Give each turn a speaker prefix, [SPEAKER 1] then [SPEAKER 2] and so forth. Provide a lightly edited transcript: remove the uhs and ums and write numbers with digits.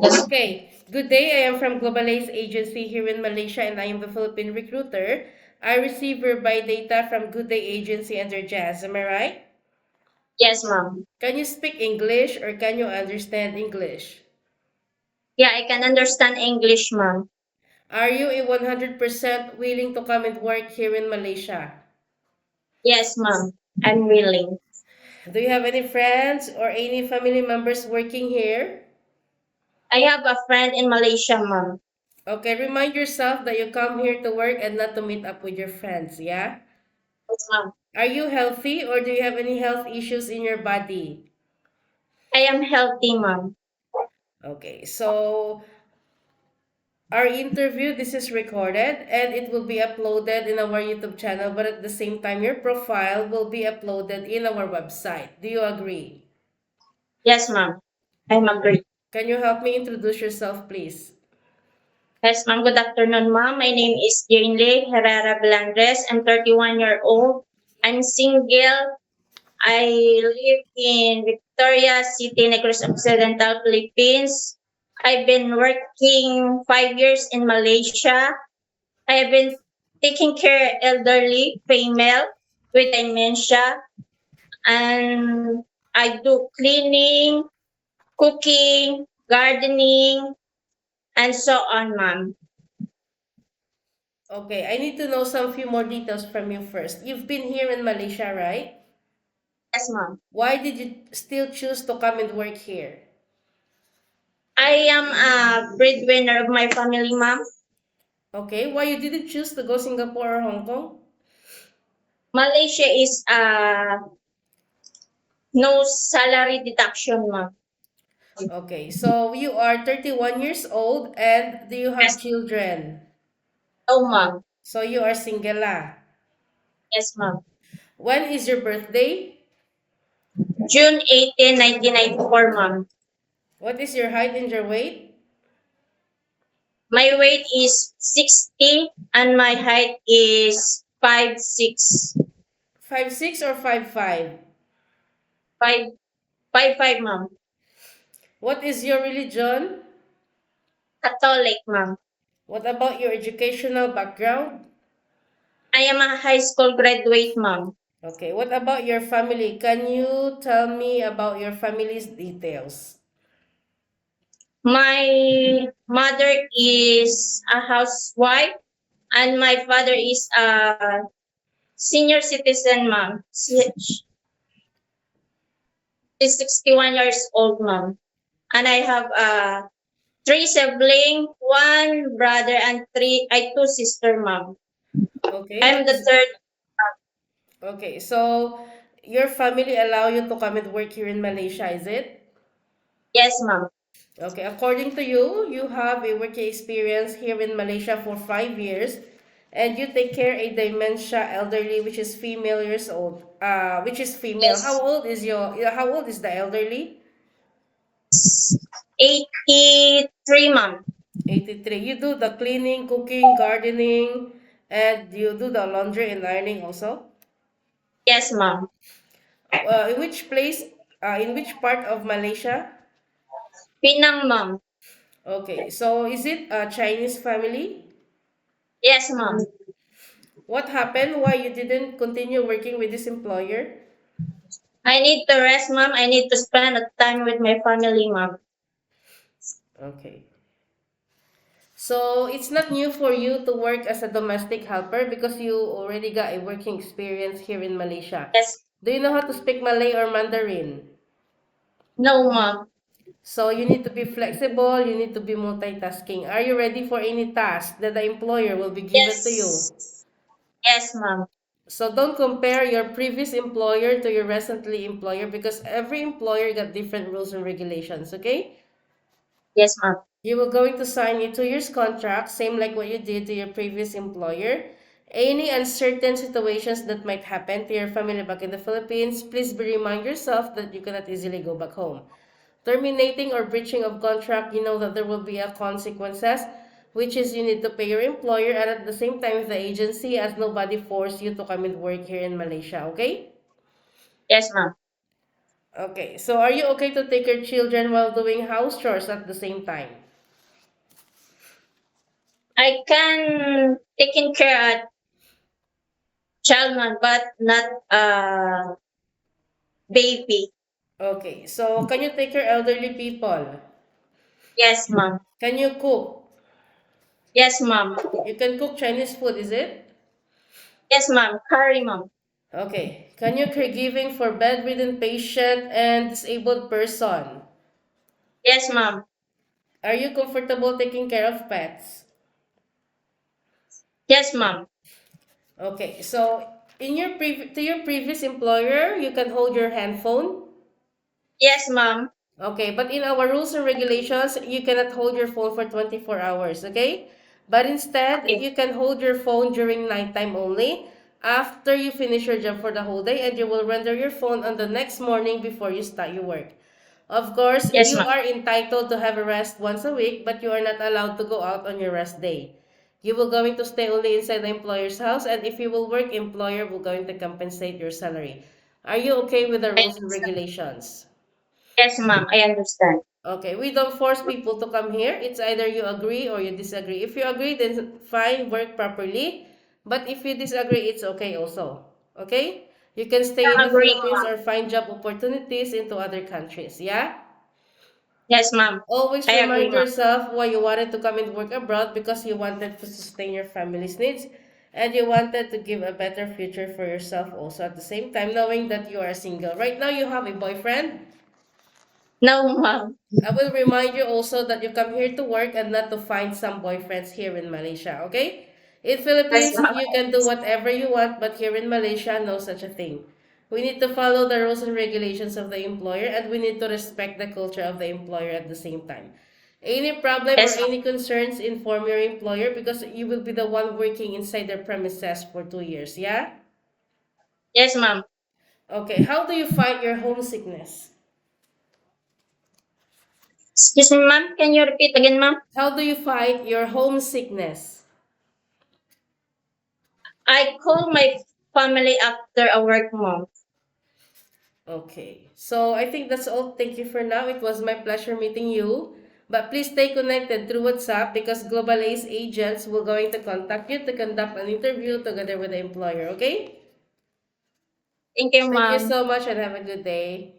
[SPEAKER 1] Yes.
[SPEAKER 2] Okay, good day. I am from Global Ace Agency here in Malaysia and I am the Philippine recruiter. I receive verify data from Good Day Agency under Jazz. Am I right?
[SPEAKER 1] Yes, ma'am.
[SPEAKER 2] Can you speak English or can you understand English?
[SPEAKER 1] Yeah, I can understand English, ma'am.
[SPEAKER 2] Are you a 100% willing to come and work here in Malaysia?
[SPEAKER 1] Yes, ma'am. I'm willing.
[SPEAKER 2] Do you have any friends or any family members working here?
[SPEAKER 1] I have a friend in Malaysia, ma'am.
[SPEAKER 2] Okay, remind yourself that you come here to work and not to meet up with your friends, yeah?
[SPEAKER 1] Yes, ma'am.
[SPEAKER 2] Are you healthy or do you have any health issues in your body?
[SPEAKER 1] I am healthy, ma'am.
[SPEAKER 2] Okay, so our interview, this is recorded and it will be uploaded in our YouTube channel, but at the same time, your profile will be uploaded in our website. Do you agree?
[SPEAKER 1] Yes, ma'am. I'm agree.
[SPEAKER 2] Can you help me introduce yourself, please?
[SPEAKER 1] Yes, ma'am. Good afternoon, ma'am. My name is Jane Lee Herrera Blandres. I'm 31-year-old. I'm single. I live in Victoria City, Negros Occidental, Philippines. I've been working 5 years in Malaysia. I have been taking care elderly female with dementia, and I do cleaning, cooking, gardening, and so on, ma'am.
[SPEAKER 2] Okay, I need to know some few more details from you first. You've been here in Malaysia, right?
[SPEAKER 1] Yes, ma'am.
[SPEAKER 2] Why did you still choose to come and work here?
[SPEAKER 1] I am a breadwinner of my family, ma'am.
[SPEAKER 2] Okay, why you didn't choose to go Singapore or Hong Kong?
[SPEAKER 1] Malaysia is no salary deduction, ma'am.
[SPEAKER 2] Okay, so you are 31 years old and do you have
[SPEAKER 1] Yes,
[SPEAKER 2] children?
[SPEAKER 1] no, ma'am.
[SPEAKER 2] So you are single lah.
[SPEAKER 1] Yes, ma'am.
[SPEAKER 2] When is your birthday?
[SPEAKER 1] June 18, 1994, ma'am.
[SPEAKER 2] What is your height and your weight?
[SPEAKER 1] My weight is 60 and my height is 5'6".
[SPEAKER 2] 5'6" or 5'5"?
[SPEAKER 1] Five, 5'5", ma'am.
[SPEAKER 2] What is your religion?
[SPEAKER 1] Catholic, ma'am.
[SPEAKER 2] What about your educational background?
[SPEAKER 1] I am a high school graduate, ma'am.
[SPEAKER 2] Okay, what about your family? Can you tell me about your family's details?
[SPEAKER 1] My mother is a housewife and my father is a senior citizen, ma'am. She's 61 years old, ma'am. And I have three siblings, one brother and two sister, ma'am.
[SPEAKER 2] Okay,
[SPEAKER 1] I'm
[SPEAKER 2] that
[SPEAKER 1] the
[SPEAKER 2] is
[SPEAKER 1] third.
[SPEAKER 2] okay. So your family allow you to come and work here in Malaysia, is it?
[SPEAKER 1] Yes, ma'am.
[SPEAKER 2] Okay, according to you, you have a working experience here in Malaysia for 5 years, and you take care a dementia elderly, which is female years old. Which is female. How
[SPEAKER 1] Yes.
[SPEAKER 2] old is your? How old is the elderly?
[SPEAKER 1] 83, ma'am.
[SPEAKER 2] 83. You do the cleaning, cooking, gardening, and you do the laundry and ironing also.
[SPEAKER 1] Yes, ma'am.
[SPEAKER 2] In which place? In which part of Malaysia?
[SPEAKER 1] Pinang, ma'am.
[SPEAKER 2] Okay, so is it a Chinese family?
[SPEAKER 1] Yes, ma'am.
[SPEAKER 2] What happened? Why you didn't continue working with this employer?
[SPEAKER 1] I need to rest, ma'am. I need to spend a time with my family, ma'am.
[SPEAKER 2] Okay. So it's not new for you to work as a domestic helper because you already got a working experience here in Malaysia.
[SPEAKER 1] Yes.
[SPEAKER 2] Do you know how to speak Malay or Mandarin?
[SPEAKER 1] No, ma'am.
[SPEAKER 2] So you need to be flexible, you need to be multitasking. Are you ready for any task that the employer will be given to you?
[SPEAKER 1] Yes. Yes, ma'am.
[SPEAKER 2] So don't compare your previous employer to your recently employer because every employer got different rules and regulations, okay?
[SPEAKER 1] Yes, ma'am.
[SPEAKER 2] You will going to sign a 2 years contract, same like what you did to your previous employer. Any uncertain situations that might happen to your family back in the Philippines, please be remind yourself that you cannot easily go back home. Terminating or breaching of contract, you know that there will be a consequences, which is you need to pay your employer and at the same time the agency as nobody forced you to come and work here in Malaysia, okay?
[SPEAKER 1] Yes, ma'am.
[SPEAKER 2] Okay, so are you okay to take your children while doing house chores at the same time?
[SPEAKER 1] I can taking care of child man, but not baby.
[SPEAKER 2] Okay, so can you take care elderly people?
[SPEAKER 1] Yes, ma'am.
[SPEAKER 2] Can you cook?
[SPEAKER 1] Yes, ma'am.
[SPEAKER 2] You can cook Chinese food, is it?
[SPEAKER 1] Yes, ma'am. Curry, ma'am.
[SPEAKER 2] Okay. Can you caregiving for bedridden patient and disabled person?
[SPEAKER 1] Yes, ma'am.
[SPEAKER 2] Are you comfortable taking care of pets?
[SPEAKER 1] Yes, ma'am.
[SPEAKER 2] Okay. So in your to your previous employer, you can hold your handphone.
[SPEAKER 1] Yes, ma'am.
[SPEAKER 2] Okay, but in our rules and regulations, you cannot hold your phone for 24 hours, okay? But instead,
[SPEAKER 1] Okay.
[SPEAKER 2] you can hold your phone during nighttime only after you finish your job for the whole day, and you will render your phone on the next morning before you start your work. Of course,
[SPEAKER 1] Yes,
[SPEAKER 2] you
[SPEAKER 1] ma'am.
[SPEAKER 2] are entitled to have a rest once a week, but you are not allowed to go out on your rest day. You will going to stay only inside the employer's house, and if you will work, employer will going to compensate your salary. Are you okay with the
[SPEAKER 1] I
[SPEAKER 2] rules and
[SPEAKER 1] understand.
[SPEAKER 2] regulations?
[SPEAKER 1] Yes, ma'am. I understand.
[SPEAKER 2] Okay, we don't force people to come here. It's either you agree or you disagree. If you agree, then fine, work properly. But if you disagree, it's okay also. Okay? You can stay in
[SPEAKER 1] I'm
[SPEAKER 2] the
[SPEAKER 1] agreeing,
[SPEAKER 2] Philippines
[SPEAKER 1] ma'am.
[SPEAKER 2] or find job opportunities into other countries. Yeah?
[SPEAKER 1] Yes, ma'am.
[SPEAKER 2] Always
[SPEAKER 1] I agree,
[SPEAKER 2] remind
[SPEAKER 1] ma'am.
[SPEAKER 2] yourself why you wanted to come and work abroad because you wanted to sustain your family's needs and you wanted to give a better future for yourself also at the same time knowing that you are single. Right now you have a boyfriend.
[SPEAKER 1] No, ma'am.
[SPEAKER 2] I will remind you also that you come here to work and not to find some boyfriends here in Malaysia, okay? In
[SPEAKER 1] Yes,
[SPEAKER 2] Philippines,
[SPEAKER 1] ma'am.
[SPEAKER 2] you can do whatever you want, but here in Malaysia, no such a thing. We need to follow the rules and regulations of the employer and we need to respect the culture of the employer at the same time. Any problem or
[SPEAKER 1] Yes, ma'am.
[SPEAKER 2] any concerns, inform your employer because you will be the one working inside their premises for 2 years, yeah?
[SPEAKER 1] Yes, ma'am.
[SPEAKER 2] Okay, how do you fight your homesickness?
[SPEAKER 1] Excuse me, ma'am. Can you repeat again, ma'am?
[SPEAKER 2] How do you fight your homesickness?
[SPEAKER 1] I call my family after a work, ma'am.
[SPEAKER 2] Okay. So I think that's all. Thank you for now. It was my pleasure meeting you. But please stay connected through WhatsApp because Global Ace agents will going to contact you to conduct an interview together with the employer. Okay?
[SPEAKER 1] Thank you,
[SPEAKER 2] Thank you
[SPEAKER 1] ma'am.
[SPEAKER 2] so much and have a good day.